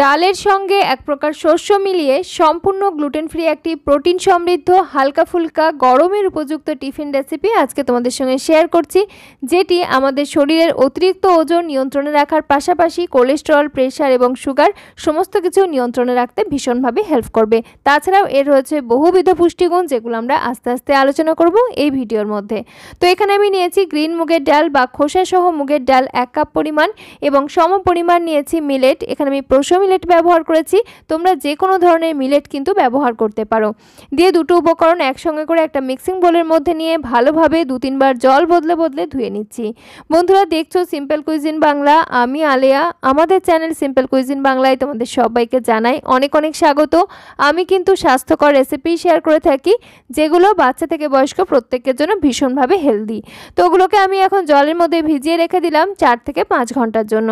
ডালের সঙ্গে এক প্রকার শস্য মিলিয়ে সম্পূর্ণ গ্লুটেন ফ্রি একটি প্রোটিন সমৃদ্ধ হালকা ফুলকা গরমের উপযুক্ত টিফিন রেসিপি আজকে তোমাদের সঙ্গে শেয়ার করছি, যেটি আমাদের শরীরের অতিরিক্ত ওজন নিয়ন্ত্রণে রাখার পাশাপাশি কোলেস্টেরল, প্রেশার এবং সুগার সমস্ত কিছু নিয়ন্ত্রণে রাখতে ভীষণভাবে হেল্প করবে। তাছাড়াও এর রয়েছে বহুবিধ পুষ্টিগুণ, যেগুলো আমরা আস্তে আস্তে আলোচনা করব এই ভিডিওর মধ্যে। তো এখানে আমি নিয়েছি গ্রিন মুগের ডাল বা খোসা সহ মুগের ডাল 1 কাপ পরিমাণ এবং সম পরিমাণ নিয়েছি মিলেট। এখানে আমি প্রোসো মিলেট ব্যবহার করেছি, তোমরা যে কোনো ধরনের মিলেট কিন্তু ব্যবহার করতে পারো। দিয়ে দুটো উপকরণ একসঙ্গে করে একটা মিক্সিং বোলের মধ্যে নিয়ে ভালোভাবে 2-3 বার জল বদলে বদলে ধুয়ে নিচ্ছি। বন্ধুরা, দেখছো সিম্পল কুইজিন বাংলা, আমি আলেয়া। আমাদের চ্যানেল সিম্পল কুইজিন বাংলায় তোমাদের সবাইকে জানাই অনেক অনেক স্বাগত। আমি কিন্তু স্বাস্থ্যকর রেসিপি শেয়ার করে থাকি, যেগুলো বাচ্চা থেকে বয়স্ক প্রত্যেকের জন্য ভীষণভাবে হেলদি। তো ওগুলোকে আমি এখন জলের মধ্যে ভিজিয়ে রেখে দিলাম 4 থেকে 5 ঘন্টার জন্য।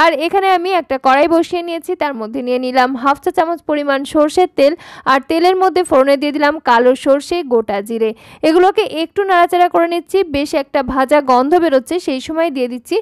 আর এখানে আমি একটা কড়াই বসিয়ে নিয়েছি, তার মধ্যে নিয়ে নিলাম 1/2 চা চামচ পরিমাণ সরষের তেল। আর তেলের মধ্যে ফোড়নে দিয়ে দিলাম কালো সরষে, গোটা জিরে। এগুলোকে একটু নাড়াচাড়া করে নিচ্ছি, বেশ একটা ভাজা গন্ধ বেরোচ্ছে। সেই সময় দিয়ে দিচ্ছি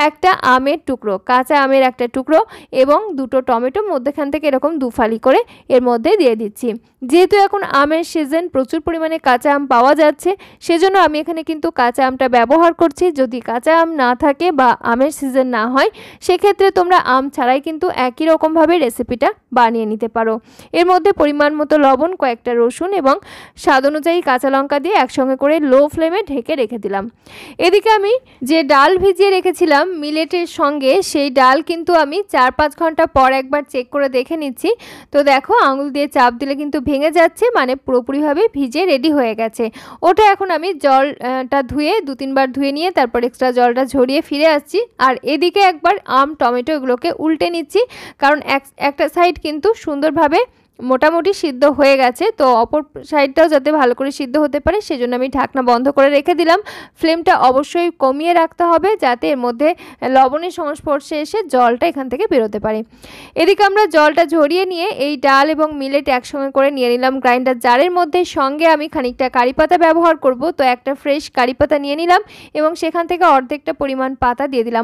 একটা আমের টুকরো, কাঁচা আমের একটা টুকরো এবং দুটো টমেটো মধ্যখান থেকে এরকম 2 ফালি করে এর মধ্যে দিয়ে দিচ্ছি। যেহেতু এখন আমের সিজন, প্রচুর পরিমাণে কাঁচা আম পাওয়া যাচ্ছে, সেজন্য আমি এখানে কিন্তু কাঁচা আমটা ব্যবহার করছি। যদি কাঁচা আম না থাকে বা আমের সিজন না হয়, সেক্ষেত্রে তোমরা আম ছাড়াই কিন্তু একই রকমভাবে রেসিপিটা বানিয়ে নিতে পারো। এর মধ্যে পরিমাণ মতো লবণ, কয়েকটা রসুন এবং স্বাদ অনুযায়ী কাঁচা লঙ্কা দিয়ে একসঙ্গে করে লো ফ্লেমে ঢেকে রেখে দিলাম। এদিকে আমি যে ডাল ভিজিয়ে রেখেছিলাম মিলেটের সঙ্গে, সেই ডাল কিন্তু আমি 4-5 ঘন্টা পর একবার চেক করে দেখে নিচ্ছি। তো দেখো, আঙুল দিয়ে চাপ দিলে কিন্তু ভেঙে যাচ্ছে, মানে পুরোপুরিভাবে ভিজে রেডি হয়ে গেছে। ওটা এখন আমি জলটা ধুয়ে 2-3 বার ধুয়ে নিয়ে তারপর এক্সট্রা জলটা ঝরিয়ে ফিরে আসছি। আর এদিকে একবার আম, টমেটো এগুলোকে উল্টে নিচ্ছি, কারণ একটা সাইড কিন্তু সুন্দরভাবে মোটামুটি সিদ্ধ হয়ে গেছে। তো অপর সাইডটাও যাতে ভালো করে সিদ্ধ হতে পারে, সেজন্য আমি ঢাকনা বন্ধ করে রেখে দিলাম। ফ্লেমটা অবশ্যই কমিয়ে রাখতে হবে, যাতে এর মধ্যে লবণের সংস্পর্শে এসে জলটা এখান থেকে বেরোতে পারে। এদিকে আমরা জলটা ঝরিয়ে নিয়ে এই ডাল এবং মিলেট একসঙ্গে করে নিয়ে নিলাম গ্রাইন্ডার জারের মধ্যে। সঙ্গে আমি খানিকটা কারি পাতা ব্যবহার করব, তো একটা ফ্রেশ কারি পাতা নিয়ে নিলাম এবং সেখান থেকে অর্ধেকটা পরিমাণ পাতা দিয়ে দিলাম।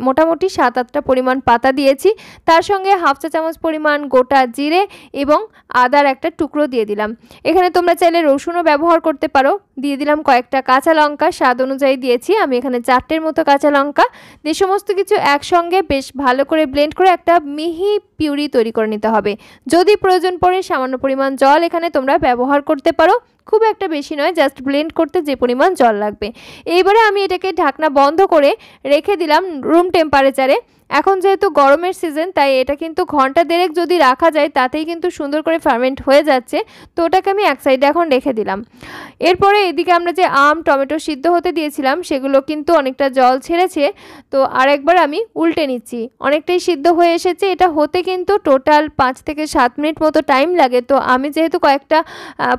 মোটামুটি 7-8টা পরিমাণ পাতা দিয়েছি। তার সঙ্গে 1/2 চা চামচ পরিমাণ গোটা জিরে এবং আদার একটা টুকরো দিয়ে দিলাম। এখানে তোমরা চাইলে রসুনও ব্যবহার করতে পারো। দিয়ে দিলাম কয়েকটা কাঁচা লঙ্কা, স্বাদ অনুযায়ী দিয়েছি আমি এখানে 4টের মতো কাঁচা লঙ্কা। দিয়ে সমস্ত কিছু একসঙ্গে বেশ ভালো করে ব্লেন্ড করে একটা মিহি পিউরি তৈরি করে নিতে হবে। যদি প্রয়োজন পড়ে সামান্য পরিমাণ জল এখানে তোমরা ব্যবহার করতে পারো, খুব একটা বেশি নয়, জাস্ট ব্লেন্ড করতে যে পরিমাণ জল লাগবে। এইবারে আমি এটাকে ঢাকনা বন্ধ করে রেখে দিলাম রুম টেম্পারেচারে। এখন যেহেতু গরমের সিজন, তাই এটা কিন্তু ঘন্টা দেড়েক যদি রাখা যায়, তাতেই কিন্তু সুন্দর করে ফার্মেন্ট হয়ে যাচ্ছে। তো ওটাকে আমি এক সাইডে এখন রেখে দিলাম। এরপরে এদিকে আমরা যে আম, টমেটো সিদ্ধ হতে দিয়েছিলাম, সেগুলো কিন্তু অনেকটা জল ছেড়েছে। তো আরেকবার আমি উল্টে নিচ্ছি, অনেকটাই সিদ্ধ হয়ে এসেছে। এটা হতে কিন্তু টোটাল 5 থেকে 7 মিনিট মতো টাইম লাগে। তো আমি যেহেতু কয়েকটা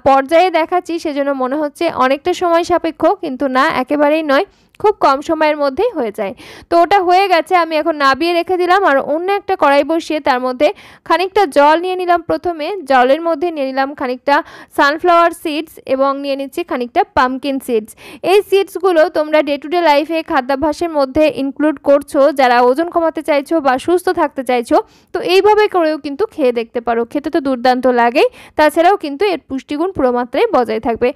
পর্যায়ে দেখাচ্ছি, সেজন্য মনে হচ্ছে অনেকটা সময় সাপেক্ষ, কিন্তু না, একেবারেই নয়, খুব কম সময়ের মধ্যেই হয়ে যায়। তো ওটা হয়ে গেছে, আমি এখন নাবিয়ে রেখে দিলাম। আর অন্য একটা কড়াই বসিয়ে তার মধ্যে খানিকটা জল নিয়ে নিলাম। প্রথমে জলের মধ্যে নিয়ে নিলাম খানিকটা সানফ্লাওয়ার সিডস এবং নিয়ে নিচ্ছি খানিকটা পামকিন সিডস। এই সিডসগুলো তোমরা ডে টু ডে লাইফে খাদ্যাভ্যাসের মধ্যে ইনক্লুড করছো, যারা ওজন কমাতে চাইছো বা সুস্থ থাকতে চাইছো, তো এইভাবে করেও কিন্তু খেয়ে দেখতে পারো। খেতে তো দুর্দান্ত লাগেই, তাছাড়াও কিন্তু এর পুষ্টিগুণ পুরো মাত্রায় বজায় থাকবে।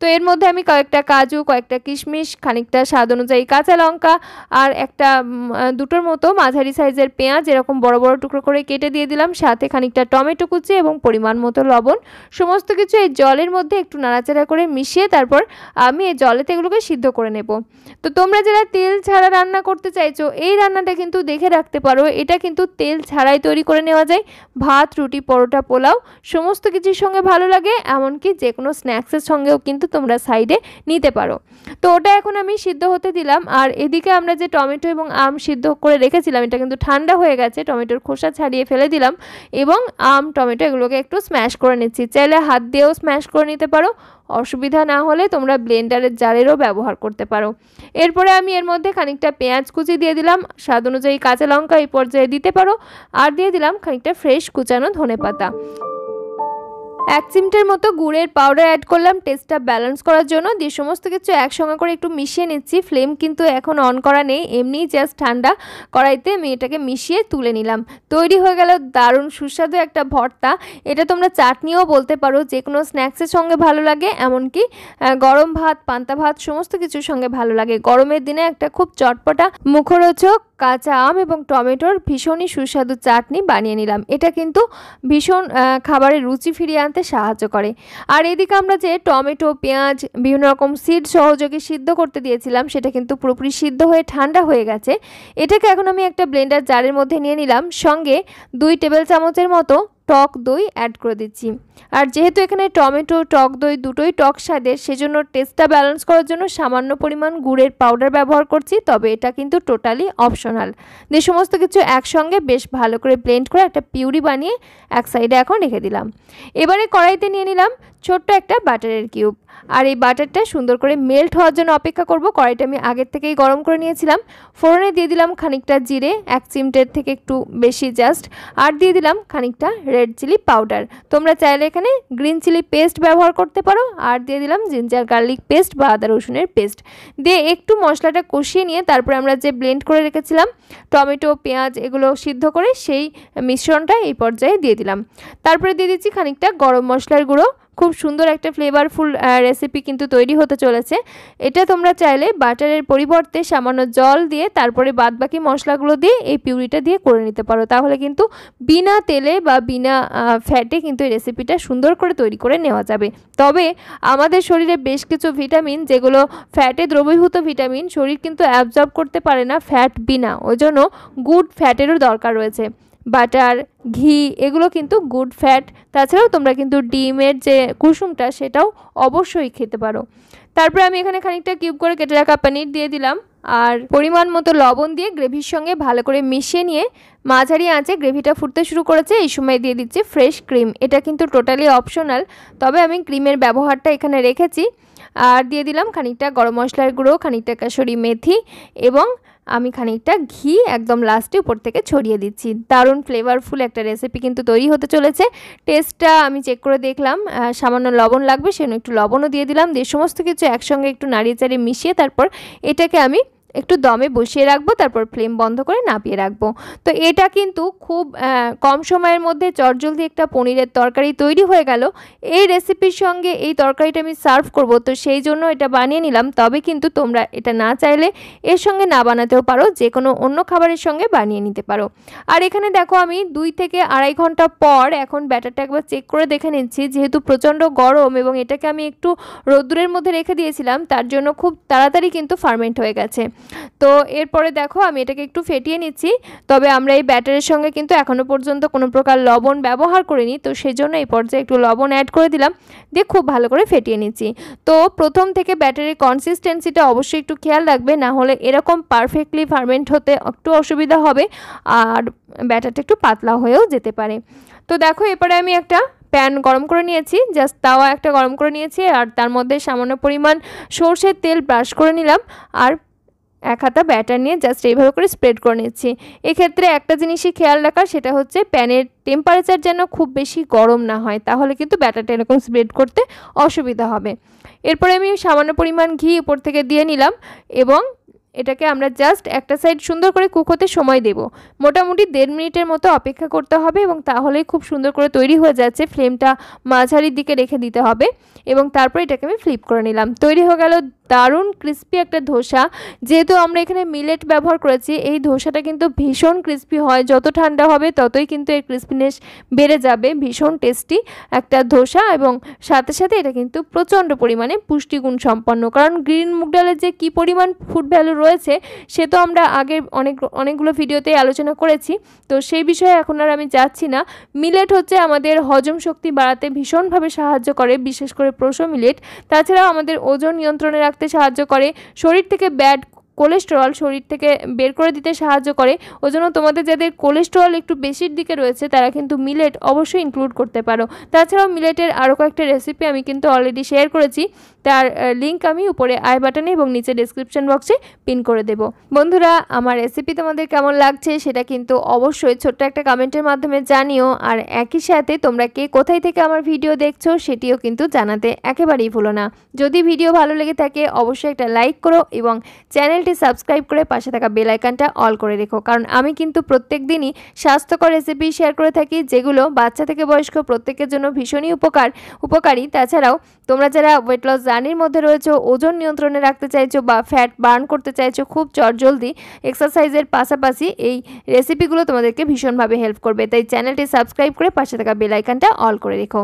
তো এর মধ্যে আমি কয়েকটা কাজু, কয়েকটা কিশমিশ, খানিকটা স্বাদ অনুযায়ী কাঁচা লঙ্কা আর একটা 2টোর মতো মাঝারি সাইজের পেঁয়াজ এরকম বড় বড় টুকরো করে কেটে দিয়ে দিলাম। সাথে খানিকটা টমেটো কুচি এবং পরিমাণ মতো লবণ। সমস্ত কিছু এই জলের মধ্যে একটু নাড়াচাড়া করে মিশিয়ে তারপর আমি এই জলেতে এগুলোকে সিদ্ধ করে নেব। তো তোমরা যারা তেল ছাড়া রান্না করতে চাইছো, এই রান্নাটা কিন্তু দেখে রাখতে পারো। এটা কিন্তু তেল ছাড়াই তৈরি করে নেওয়া যায়। ভাত, রুটি, পরোটা, পোলাও সমস্ত কিছুর সঙ্গে ভালো লাগে, এমনকি যে কোনো স্ন্যাক্সের সঙ্গেও কিন্তু তোমরা সাইডে নিতে পারো। তো ওটা এখন আমি সিদ্ধ হতে দিলাম। আর এদিকে আমরা যে টমেটো এবং আম সিদ্ধ করে রেখেছিলাম, এটা কিন্তু ঠান্ডা হয়ে গেছে। টমেটোর খোসা ছাড়িয়ে ফেলে দিলাম এবং আম, টমেটো এগুলোকে একটু স্ম্যাশ করে নিচ্ছি। চাইলে হাত দিয়েও স্ম্যাশ করে নিতে পারো, অসুবিধা না হলে তোমরা ব্লেন্ডারের জারেরও ব্যবহার করতে পারো। এরপরে আমি এর মধ্যে খানিকটা পেঁয়াজ কুচি দিয়ে দিলাম, স্বাদ অনুযায়ী কাঁচা লঙ্কা এই পর্যায়ে দিতে পারো, আর দিয়ে দিলাম খানিকটা ফ্রেশ কুচানো ধনেপাতা। 1 চিমটের মতো গুড়ের পাউডার অ্যাড করলাম টেস্টটা ব্যালেন্স করার জন্য। দিয়ে সমস্ত কিছু একসঙ্গে করে একটু মিশিয়ে নিচ্ছি। ফ্লেম কিন্তু এখন অন করা নেই, এমনি জাস্ট ঠান্ডা কড়াইতে আমি এটাকে মিশিয়ে তুলে নিলাম। তৈরি হয়ে গেল দারুণ সুস্বাদু একটা ভর্তা। এটা তোমরা চাটনিও বলতে পারো, যে কোনো স্ন্যাক্সের সঙ্গে ভালো লাগে, এমনকি গরম ভাত, পান্তা ভাত সমস্ত কিছুর সঙ্গে ভালো লাগে। গরমের দিনে একটা খুব চটপটা মুখরোচক কাঁচা আম এবং টমেটোর ভীষণই সুস্বাদু চাটনি বানিয়ে নিলাম। এটা কিন্তু ভীষণ খাবারের রুচি ফিরিয়ে আনতে সাহায্য করে। আর এদিকে আমরা যে টমেটো, পেঁয়াজ, বিভিন্ন রকম সিড সহযোগে সিদ্ধ করতে দিয়েছিলাম, সেটা কিন্তু পুরোপুরি সিদ্ধ হয়ে ঠান্ডা হয়ে গেছে। এটাকে এখন আমি একটা ব্লেন্ডার জারের মধ্যে নিয়ে নিলাম। সঙ্গে 2 টেবিল চামচের মতো টক দই অ্যাড করে দিচ্ছি। আর যেহেতু এখানে টমেটো, টক দই দুটোই টক স্বাদের, সেজন্য টেস্টটা ব্যালেন্স করার জন্য সামান্য পরিমাণ গুড়ের পাউডার ব্যবহার করছি, তবে এটা কিন্তু টোটালি অপশনাল। দিয়ে সমস্ত কিছু একসঙ্গে বেশ ভালো করে ব্লেন্ড করে একটা পিউরি বানিয়ে এক সাইডে এখন রেখে দিলাম। এবারে কড়াইতে নিয়ে নিলাম ছোট্ট একটা বাটারের কিউব। আর এই বাটারটা সুন্দর করে মেল্ট হওয়ার জন্য অপেক্ষা করব। কড়াইটা আমি আগের থেকেই গরম করে নিয়েছিলাম। ফোড়নে দিয়ে দিলাম খানিকটা জিরে, 1 চিমটের থেকে একটু বেশি জাস্ট, আর দিয়ে দিলাম খানিকটা রেড চিলি পাউডার। তোমরা চাইলে এখানে গ্রিন চিলি পেস্ট ব্যবহার করতে পারো। আর দিয়ে দিলাম জিঞ্জার গার্লিক পেস্ট বা আদা রসুনের পেস্ট। দিয়ে একটু মশলাটা কষিয়ে নিয়ে তারপরে আমরা যে ব্লেন্ড করে রেখেছিলাম টমেটো, পেঁয়াজ এগুলো সিদ্ধ করে, সেই মিশ্রণটা এই পর্যায়ে দিয়ে দিলাম। তারপরে দিয়ে দিচ্ছি খানিকটা গরম মশলার গুঁড়ো। খুব সুন্দর একটা ফ্লেভারফুল রেসিপি কিন্তু তৈরি হতে চলেছে। এটা তোমরা চাইলে বাটারের পরিবর্তে সামান্য জল দিয়ে তারপরে বাদবাকি মশলাগুলো দিয়ে এই পিউরিটা দিয়ে করে নিতে পারো। তাহলে কিন্তু বিনা তেলে বা বিনা ফ্যাটে কিন্তু এই রেসিপিটা সুন্দর করে তৈরি করে নেওয়া যাবে। তবে আমাদের শরীরে বেশ কিছু ভিটামিন, যেগুলো ফ্যাটে দ্রবীভূত ভিটামিন, শরীর কিন্তু অ্যাবজর্ব করতে পারে না ফ্যাট বিনা। ওই জন্য গুড ফ্যাটেরও দরকার রয়েছে। বাটার, ঘি এগুলো কিন্তু গুড ফ্যাট। তাছাড়াও তোমরা কিন্তু ডিমের যে কুসুমটা সেটাও অবশ্যই খেতে পারো। তারপরে আমি এখানে খানিকটা কিউব করে কেটে রাখা পনির দিয়ে দিলাম। আর পরিমাণ মতো লবণ দিয়ে গ্রেভির সঙ্গে ভালো করে মিশিয়ে নিয়ে মাঝারি আঁচে গ্রেভিটা ফুটতে শুরু করেছে। এই সময় দিয়ে দিচ্ছি ফ্রেশ ক্রিম। এটা কিন্তু টোটালি অপশনাল, তবে আমি ক্রিমের ব্যবহারটা এখানে রেখেছি। আর দিয়ে দিলাম খানিকটা গরম মশলার গুঁড়ো, খানিকটা কাসুরি মেথি এবং আমি খানিকটা ঘি একদম লাস্টে উপর থেকে ছড়িয়ে দিচ্ছি। দারুণ ফ্লেভারফুল একটা রেসিপি কিন্তু তৈরি হতে চলেছে। টেস্টটা আমি চেক করে দেখলাম, সামান্য লবণ লাগবে, সেজন্য একটু লবণও দিয়ে দিলাম। দিয়ে সমস্ত কিছু একসঙ্গে একটু নাড়িয়ে চাড়িয়ে মিশিয়ে তারপর এটাকে আমি একটু দমে বসিয়ে রাখবো, তারপর ফ্লেম বন্ধ করে নামিয়ে রাখবো। তো এটা কিন্তু খুব কম সময়ের মধ্যে চটজলদি একটা পনিরের তরকারি তৈরি হয়ে গেল। এই রেসিপির সঙ্গে এই তরকারিটা আমি সার্ভ করব, তো সেই জন্য এটা বানিয়ে নিলাম। তবে কিন্তু তোমরা এটা না চাইলে এর সঙ্গে না বানাতেও পারো, যে কোনো অন্য খাবারের সঙ্গে বানিয়ে নিতে পারো। আর এখানে দেখো আমি 2 থেকে আড়াই ঘন্টা পর এখন ব্যাটারটা একবার চেক করে দেখে নিচ্ছি। যেহেতু প্রচণ্ড গরম এবং এটাকে আমি একটু রোদ্দুরের মধ্যে রেখে দিয়েছিলাম, তার জন্য খুব তাড়াতাড়ি কিন্তু ফার্মেন্ট হয়ে গেছে। তো এরপরে দেখো আমি এটাকে একটু ফেটিয়ে নিচ্ছি। তবে আমরা এই ব্যাটারের সঙ্গে কিন্তু এখনও পর্যন্ত কোনো প্রকার লবণ ব্যবহার করিনি, তো সেজন্য এই পর্যায়ে একটু লবণ অ্যাড করে দিলাম। দিয়ে খুব ভালো করে ফেটিয়ে নিচ্ছি। তো প্রথম থেকে ব্যাটারের কনসিস্টেন্সিটা অবশ্যই একটু খেয়াল রাখবে, না হলে এরকম পারফেক্টলি ফার্মেন্ট হতে একটু অসুবিধা হবে আর ব্যাটারটা একটু পাতলা হয়েও যেতে পারে। তো দেখো এরপরে আমি একটা প্যান গরম করে নিয়েছি, জাস্ট তাওয়া একটা গরম করে নিয়েছি। আর তার মধ্যে সামান্য পরিমাণ সরষের তেল ব্রাশ করে নিলাম। আর 1 হাতা ব্যাটার নিয়ে জাস্ট এইভাবে করে স্প্রেড করে নিচ্ছি। এক্ষেত্রে একটা জিনিসই খেয়াল রাখার, সেটা হচ্ছে প্যানের টেম্পারেচার যেন খুব বেশি গরম না হয়, তাহলে কিন্তু ব্যাটারটা এরকম স্প্রেড করতে অসুবিধা হবে। এরপরে আমি সামান্য পরিমাণ ঘি উপর থেকে দিয়ে নিলাম এবং এটাকে আমরা জাস্ট একটা সাইড সুন্দর করে কুক হতে সময় দেব। মোটামুটি 1.5 মিনিটের মতো অপেক্ষা করতে হবে এবং তাহলেই খুব সুন্দর করে তৈরি হয়ে যাচ্ছে। ফ্লেমটা মাঝারির দিকে রেখে দিতে হবে এবং তারপর এটাকে আমি ফ্লিপ করে নিলাম। তৈরি হয়ে গেল দারুণ ক্রিস্পি একটা ধোসা। যেহেতু আমরা এখানে মিলেট ব্যবহার করেছি, এই ধোসাটা কিন্তু ভীষণ ক্রিস্পি হয়। যত ঠান্ডা হবে ততই কিন্তু এর ক্রিস্পিনেস বেড়ে যাবে। ভীষণ টেস্টি একটা ধোসা এবং সাথে সাথে এটা কিন্তু প্রচণ্ড পরিমাণে পুষ্টিগুণ সম্পন্ন। কারণ গ্রিন মুগ ডালের যে কী পরিমাণ ফুড ভ্যালু রয়েছে সে তো আমরা আগের অনেকগুলো ভিডিওতেই আলোচনা করেছি, তো সেই বিষয়ে এখন আর আমি যাচ্ছি না। মিলেট হচ্ছে আমাদের হজম শক্তি বাড়াতে ভীষণভাবে সাহায্য করে, বিশেষ করে প্রোসো মিলেট। তাছাড়াও আমাদের ওজন নিয়ন্ত্রণে রাখতে সাহায্য করে, শরীর থেকে ব্যাড কোলেস্টেরল শরীর থেকে বের করে দিতে সাহায্য করে। ওই জন্য তোমাদের যাদের কোলেস্টেরল একটু বেশির দিকে রয়েছে তারা কিন্তু মিলেট অবশ্যই ইনক্লুড করতে পারো। তাছাড়াও মিলেটের আরও কয়েকটা রেসিপি আমি কিন্তু অলরেডি শেয়ার করেছি, তার লিঙ্ক আমি উপরে আই বাটনে এবং নিচে ডেসক্রিপশন বক্সে পিন করে দেব। বন্ধুরা, আমার রেসিপি তোমাদের কেমন লাগছে সেটা কিন্তু অবশ্যই ছোট্ট একটা কমেন্টের মাধ্যমে জানিও। আর একই সাথে তোমরা কে কোথায় থেকে আমার ভিডিও দেখছো সেটিও কিন্তু জানাতে একেবারেই ভুলো না। যদি ভিডিও ভালো লেগে থাকে অবশ্যই একটা লাইক করো এবং চ্যানেলটি সাবস্ক্রাইব করে পাশে থাকা বেল আইকনটা অল করে রেখো, কারণ আমি কিন্তু প্রত্যেক দিনই স্বাস্থ্যকর রেসিপি শেয়ার করে থাকি যেগুলো বাচ্চা থেকে বয়স্ক প্রত্যেকের জন্য ভীষণই উপকারী। তাছাড়াও তোমরা যারা ওয়েট লস জার্নির মধ্যে রয়েছো, ওজন নিয়ন্ত্রণে রাখতে চাইছো বা ফ্যাট বার্ন করতে চাইছো খুব চটজলদি এক্সারসাইজের পাশাপাশি, এই রেসিপিগুলো তোমাদেরকে ভীষণভাবে হেল্প করবে। তাই চ্যানেলটি সাবস্ক্রাইব করে পাশে থাকা বেল আইকনটা অল করে রেখো।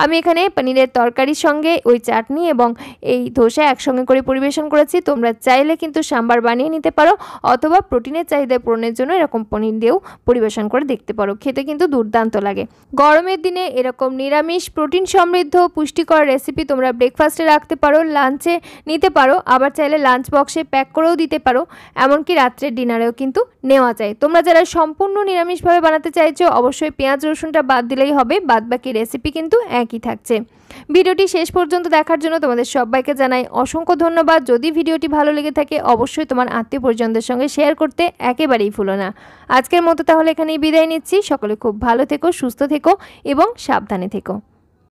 আমি এখানে পনিরের তরকারির সঙ্গে ওই চাটনি এবং এই ধোসা একসঙ্গে করে পরিবেশন করেছি। তোমরা চাইলে কিন্তু সাম্বার বানিয়ে নিতে পারো অথবা প্রোটিনের চাহিদা পূরণের জন্য এরকম পনির দিয়েও পরিবেশন করে দেখতে পারো, খেতে কিন্তু দুর্দান্ত লাগে। গরমের দিনে এরকম নিরামিষ প্রোটিন সমৃদ্ধ পুষ্টিকর রেসিপি তোমরা ব্রেকফাস্টে রাখতে পারো, লাঞ্চে নিতে পারো, আবার চাইলে লাঞ্চ বক্সে প্যাক করেও দিতে পারো, এমনকি রাত্রের ডিনারেও কিন্তু নেওয়া যায়। তোমরা যারা সম্পূর্ণ নিরামিষভাবে বানাতে চাইছো অবশ্যই পেঁয়াজ রসুনটা বাদ দিলেই হবে, বাদবাকি রেসিপি কিন্তু একই থাকছে। ভিডিওটি শেষ পর্যন্ত দেখার জন্য তোমাদের সবাইকে জানাই অসংখ্য ধন্যবাদ। যদি ভিডিওটি ভালো লেগে থাকে অবশ্যই তোমার আত্মীয় পরিজনদের সঙ্গে শেয়ার করতে একেবারেই ভুলো না। আজকের মতো তাহলে এখানেই বিদায় নিচ্ছি। সকলে খুব ভালো থেকো, সুস্থ থেকো এবং সাবধানে থেকো।